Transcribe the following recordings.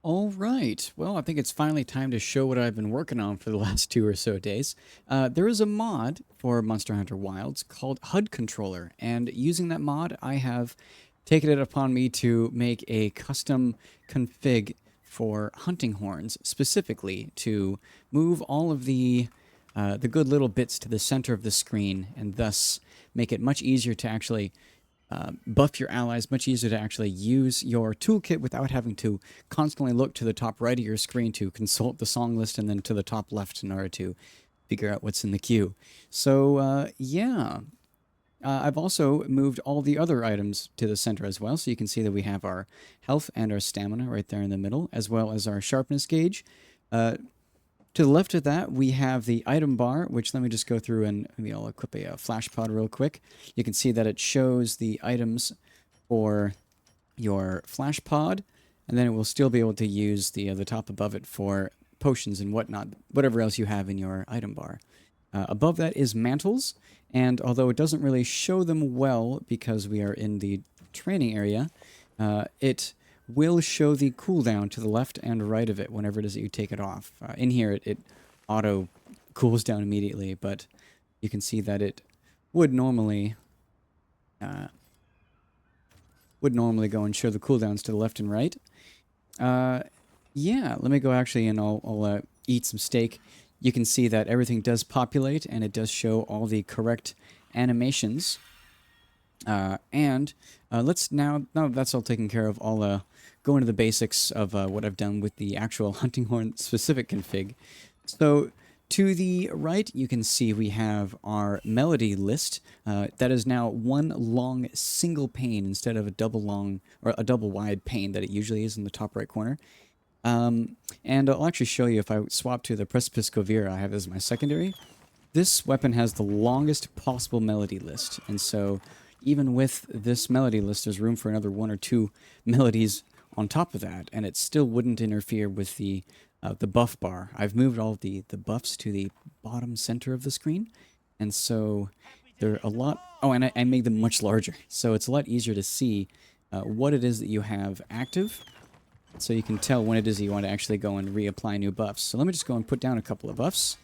All right. Well, I think it's finally time to show what I've been working on for the last 2 or so days. There is a mod for Monster Hunter Wilds called HUD and using that mod, I have taken it upon me to make a custom config for hunting horns, specifically to move all of the good little bits to the center of the screen, and thus make it much easier to actually buff your allies, much easier to actually use your toolkit without having to constantly look to the top right of your screen to consult the song list and then to the top left in order to figure out what's in the queue. So, yeah. I've also moved all the other items to the center as well, so you can see that we have our health and our stamina right there in the middle, as well as our sharpness gauge. To the left of that, we have the item bar, which let me just go through and maybe I'll equip a flash pod real quick. You can see that it shows the items for your flash pod, and then it will still be able to use the top above it for potions and whatnot, whatever else you have in your item bar. Above that is mantles, and although it doesn't really show them well because we are in the training area, it will show the cooldown to the left and right of it whenever it is that you take it off. In here, it auto cools down immediately, but you can see that it would normally go and show the cooldowns to the left and right. Yeah, let me go actually and I'll eat some steak. You can see that everything does populate and it does show all the correct animations. Let's now that that's all taken care of, I'll go into the basics of what I've done with the actual hunting horn specific config. So to the right, you can see we have our melody list. That is now one long single pane instead of a double long or a double wide pane that it usually is in the top right corner. And I'll actually show you if I swap to the Precipice Covira, I have as my secondary. This weapon has the longest possible melody list, and so even with this melody list, there's room for another one or two melodies on top of that, and it still wouldn't interfere with the buff bar. I've moved all of the buffs to the bottom center of the screen, and so they're a lot... Oh, and I made them much larger, so it's a lot easier to see what it is that you have active, so you can tell when it is that you want to actually go and reapply new buffs. So let me just go and put down a couple of buffs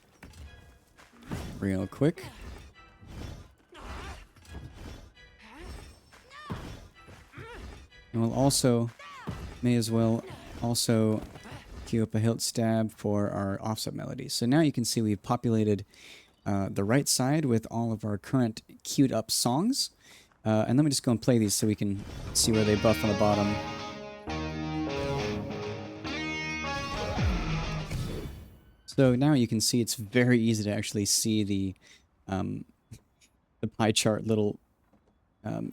real quick. And we'll also, may as well also queue up a hilt stab for our offset melodies. So now you can see we've populated the right side with all of our current queued up songs. And let me just go and play these so we can see where they buff on the bottom. So now you can see it's very easy to actually see the pie chart little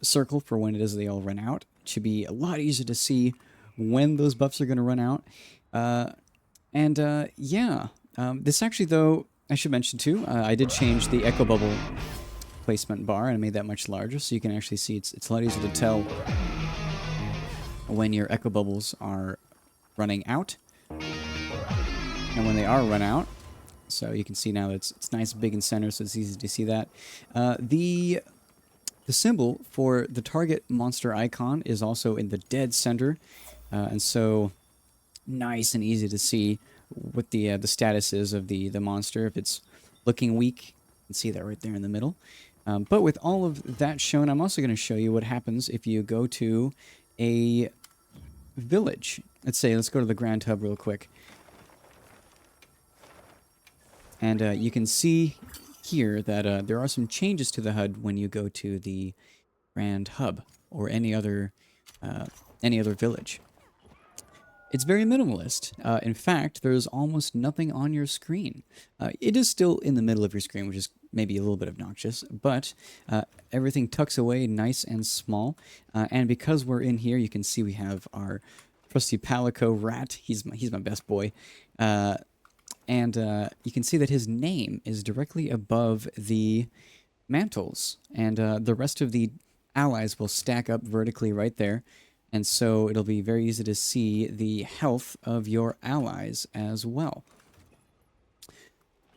circle for when it is they all run out. It should be a lot easier to see when those buffs are going to run out. Yeah, this actually, though, I should mention too, I did change the echo bubble placement bar and I made that much larger, so you can actually see it's a lot easier to tell when your echo bubbles are running out and when they are run out. So you can see now that it's nice, big, and center, so it's easy to see that. The symbol for the target monster icon is also in the dead center, and so nice and easy to see what the status is of the monster. If it's looking weak, you can see that right there in the middle. But with all of that shown, I'm also going to show you what happens if you go to a village. Let's go to the Grand Hub real quick. And you can see here that there are some changes to the HUD when you go to the Grand Hub or any other village. It's very minimalist. In fact, there's almost nothing on your screen. It is still in the middle of your screen, which is maybe a little bit obnoxious, but everything tucks away nice and small. And because we're in here, you can see we have our trusty Palico rat. He's my best boy. And you can see that his name is directly above the mantles, and the rest of the allies will stack up vertically right there, and so it'll be very easy to see the health of your allies as well.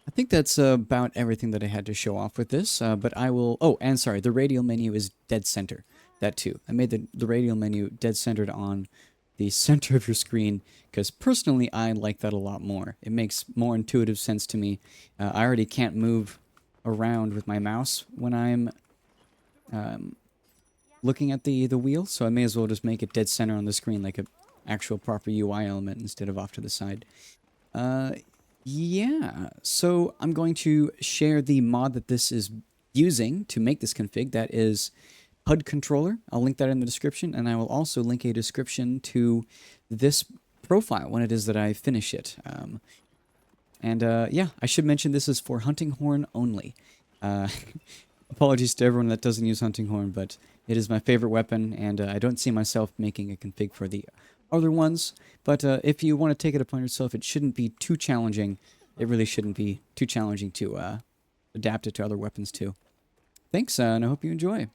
I think that's about everything that I had to show off with this, but I will... Oh, and sorry, the radial menu is dead center. That too. I made the radial menu dead centered on the center of your screen, because personally I like that a lot more. It makes more intuitive sense to me. I already can't move around with my mouse when I'm looking at the wheel, so I may as well just make it dead center on the screen like a actual proper UI element instead of off to the side. Yeah, so I'm going to share the mod that this is using to make this config. That is HudController. I'll link that in the description, and I will also link a description to this profile when it is that I finish it. Yeah, I should mention this is for hunting horn only. Apologies to everyone that doesn't use hunting horn, but it is my favorite weapon, and I don't see myself making a config for the other ones. But if you want to take it upon yourself, it shouldn't be too challenging. It really shouldn't be too challenging to adapt it to other weapons too. Thanks, and I hope you enjoy.